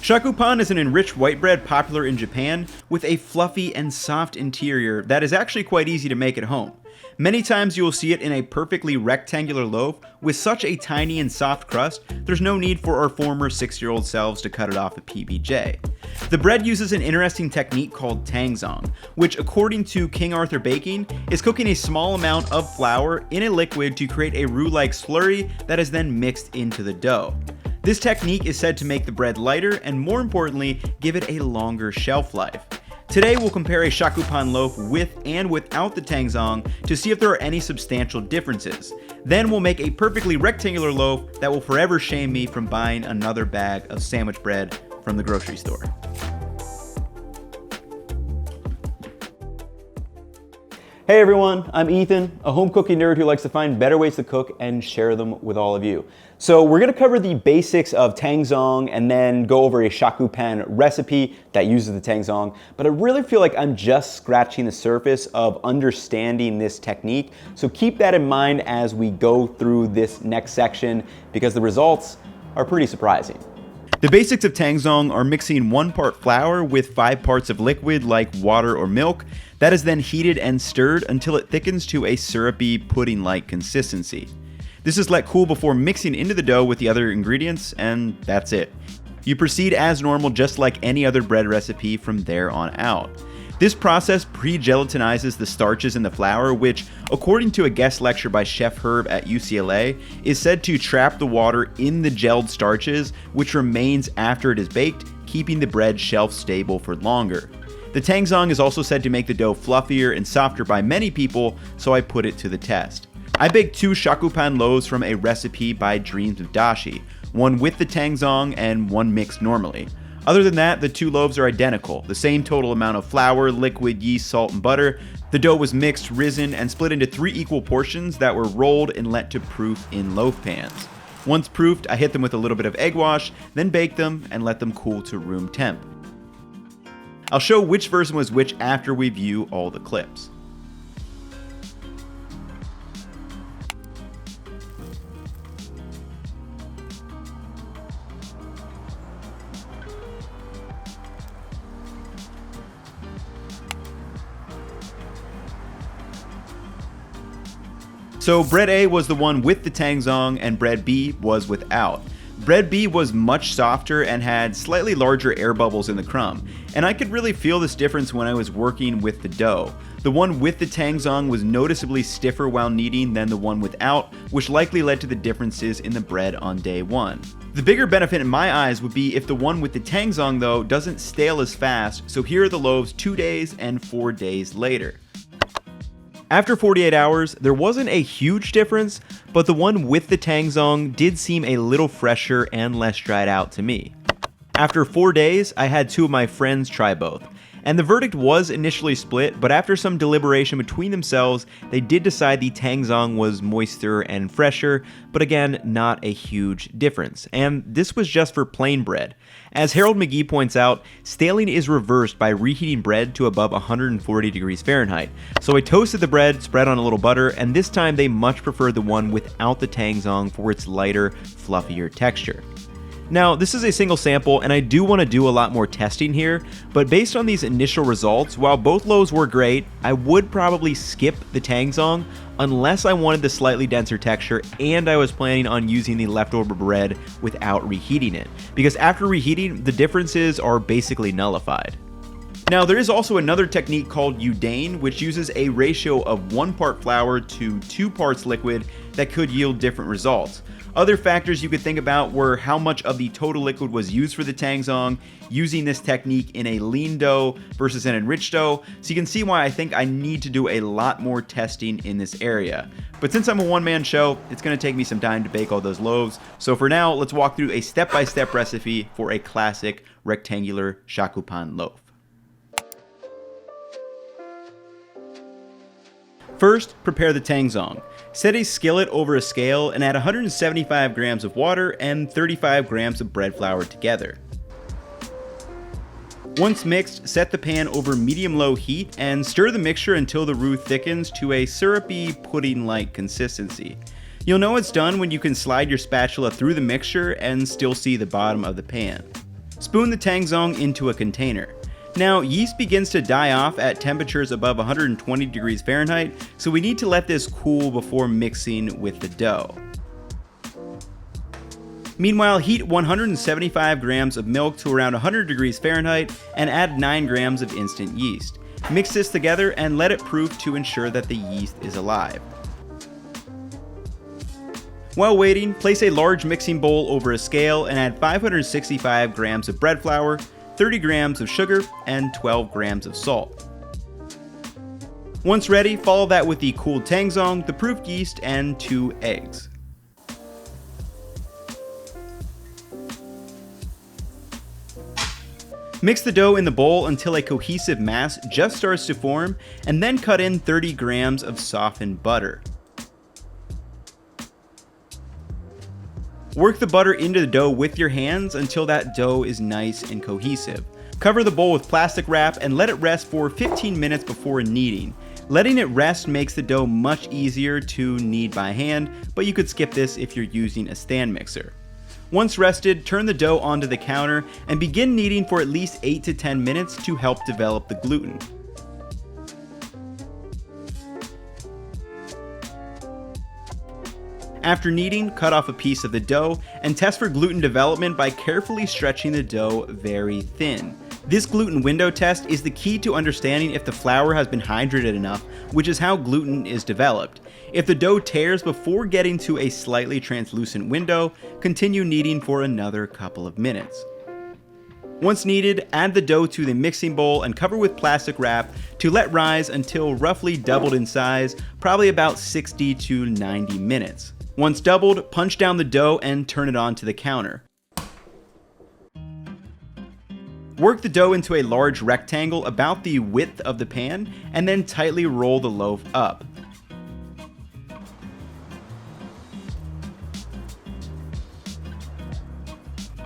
Shakupan is an enriched white bread popular in Japan with a fluffy and soft interior that is actually quite easy to make at home. Many times you will see it in a perfectly rectangular loaf with such a tiny and soft crust, there's no need for our former 6-year-old selves to cut it off a PBJ. The bread uses an interesting technique called tangzong, which according to King Arthur Baking, is cooking a small amount of flour in a liquid to create a roux-like slurry that is then mixed into the dough. This technique is said to make the bread lighter and, more importantly, give it a longer shelf life. Today we'll compare a shakupan loaf with and without the tangzong to see if there are any substantial differences. Then we'll make a perfectly rectangular loaf that will forever shame me from buying another bag of sandwich bread from the grocery store. Hey everyone, I'm Ethan, a home cooking nerd who likes to find better ways to cook and share them with all of you. So we're going to cover the basics of tangzong and then go over a shakupan recipe that uses the tangzong, but I really feel like I'm just scratching the surface of understanding this technique, so keep that in mind as we go through this next section because the results are pretty surprising. The basics of tangzong are mixing 1 part flour with 5 parts of liquid like water or milk. That is then heated and stirred until it thickens to a syrupy, pudding-like consistency. This is let cool before mixing into the dough with the other ingredients, and that's it. You proceed as normal just like any other bread recipe from there on out. This process pre-gelatinizes the starches in the flour, which, according to a guest lecture by Chef Herb at UCLA, is said to trap the water in the gelled starches, which remains after it is baked, keeping the bread shelf stable for longer. The tangzong is also said to make the dough fluffier and softer by many people, so I put it to the test. I baked 2 shakupan loaves from a recipe by Dreams of Dashi, one with the tangzong and one mixed normally. Other than that, the 2 loaves are identical, the same total amount of flour, liquid, yeast, salt, and butter. The dough was mixed, risen, and split into 3 equal portions that were rolled and let to proof in loaf pans. Once proofed, I hit them with a little bit of egg wash, then baked them and let them cool to room temp. I'll show which version was which after we view all the clips. So bread A was the one with the tangzong and bread B was without. Bread B was much softer and had slightly larger air bubbles in the crumb, and I could really feel this difference when I was working with the dough. The one with the tangzong was noticeably stiffer while kneading than the one without, which likely led to the differences in the bread on day 1. The bigger benefit in my eyes would be if the one with the tangzong though doesn't stale as fast, so here are the loaves 2 days and 4 days later. After 48 hours, there wasn't a huge difference, but the one with the tangzong did seem a little fresher and less dried out to me. After 4 days, I had 2 of my friends try both, and the verdict was initially split, but after some deliberation between themselves, they did decide the tangzong was moister and fresher, but again, not a huge difference, and this was just for plain bread. As Harold McGee points out, staling is reversed by reheating bread to above 140 degrees Fahrenheit. So I toasted the bread, spread on a little butter, and this time they much preferred the one without the tangzong for its lighter, fluffier texture. Now, this is a single sample, and I do want to do a lot more testing here, but based on these initial results, while both loaves were great, I would probably skip the tangzong unless I wanted the slightly denser texture and I was planning on using the leftover bread without reheating it, because after reheating, the differences are basically nullified. Now, there is also another technique called Udain, which uses a ratio of 1 part flour to 2 parts liquid that could yield different results. Other factors you could think about were how much of the total liquid was used for the tangzong, using this technique in a lean dough versus an enriched dough, so you can see why I think I need to do a lot more testing in this area. But since I'm a one-man show, it's going to take me some time to bake all those loaves, so for now, let's walk through a step-by-step recipe for a classic rectangular shakupan loaf. First, prepare the tangzong. Set a skillet over a scale and add 175 grams of water and 35 grams of bread flour together. Once mixed, set the pan over medium-low heat and stir the mixture until the roux thickens to a syrupy, pudding-like consistency. You'll know it's done when you can slide your spatula through the mixture and still see the bottom of the pan. Spoon the tangzong into a container. Now, yeast begins to die off at temperatures above 120 degrees Fahrenheit, so we need to let this cool before mixing with the dough. Meanwhile, heat 175 grams of milk to around 100 degrees Fahrenheit and add 9 grams of instant yeast. Mix this together and let it proof to ensure that the yeast is alive. While waiting, place a large mixing bowl over a scale and add 565 grams of bread flour, 30 grams of sugar, and 12 grams of salt. Once ready, follow that with the cooled tangzong, the proofed yeast, and 2 eggs. Mix the dough in the bowl until a cohesive mass just starts to form, and then cut in 30 grams of softened butter. Work the butter into the dough with your hands until that dough is nice and cohesive. Cover the bowl with plastic wrap and let it rest for 15 minutes before kneading. Letting it rest makes the dough much easier to knead by hand, but you could skip this if you're using a stand mixer. Once rested, turn the dough onto the counter and begin kneading for at least 8 to 10 minutes to help develop the gluten. After kneading, cut off a piece of the dough and test for gluten development by carefully stretching the dough very thin. This gluten window test is the key to understanding if the flour has been hydrated enough, which is how gluten is developed. If the dough tears before getting to a slightly translucent window, continue kneading for another couple of minutes. Once kneaded, add the dough to the mixing bowl and cover with plastic wrap to let rise until roughly doubled in size, probably about 60 to 90 minutes. Once doubled, punch down the dough and turn it onto the counter. Work the dough into a large rectangle about the width of the pan and then tightly roll the loaf up.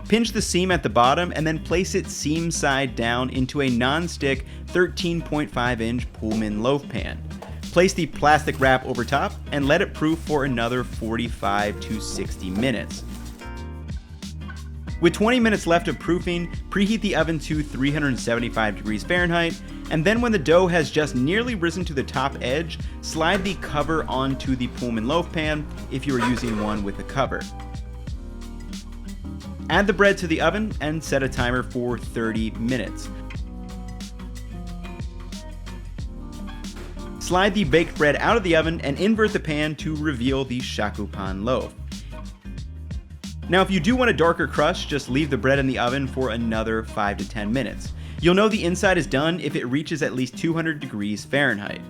Pinch the seam at the bottom and then place it seam side down into a non-stick 13.5-inch Pullman loaf pan. Place the plastic wrap over top and let it proof for another 45 to 60 minutes. With 20 minutes left of proofing, preheat the oven to 375 degrees Fahrenheit, and then when the dough has just nearly risen to the top edge, slide the cover onto the Pullman loaf pan if you are using one with a cover. Add the bread to the oven and set a timer for 30 minutes. Slide the baked bread out of the oven and invert the pan to reveal the shakupan loaf. Now, if you do want a darker crust, just leave the bread in the oven for another 5 to 10 minutes. You'll know the inside is done if it reaches at least 200 degrees Fahrenheit.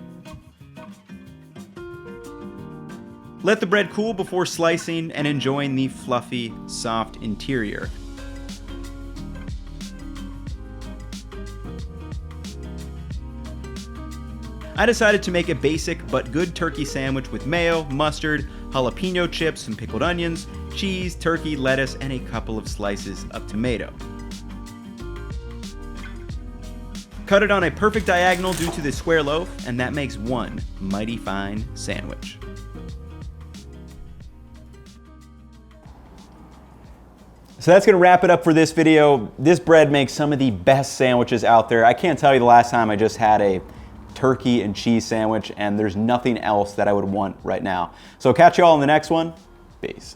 Let the bread cool before slicing and enjoying the fluffy, soft interior. I decided to make a basic but good turkey sandwich with mayo, mustard, jalapeno chips, some pickled onions, cheese, turkey, lettuce, and a couple of slices of tomato. Cut it on a perfect diagonal due to the square loaf, and that makes one mighty fine sandwich. So that's going to wrap it up for this video. This bread makes some of the best sandwiches out there. I can't tell you the last time I just had a turkey and cheese sandwich, and there's nothing else that I would want right now. So catch you all in the next one. Peace.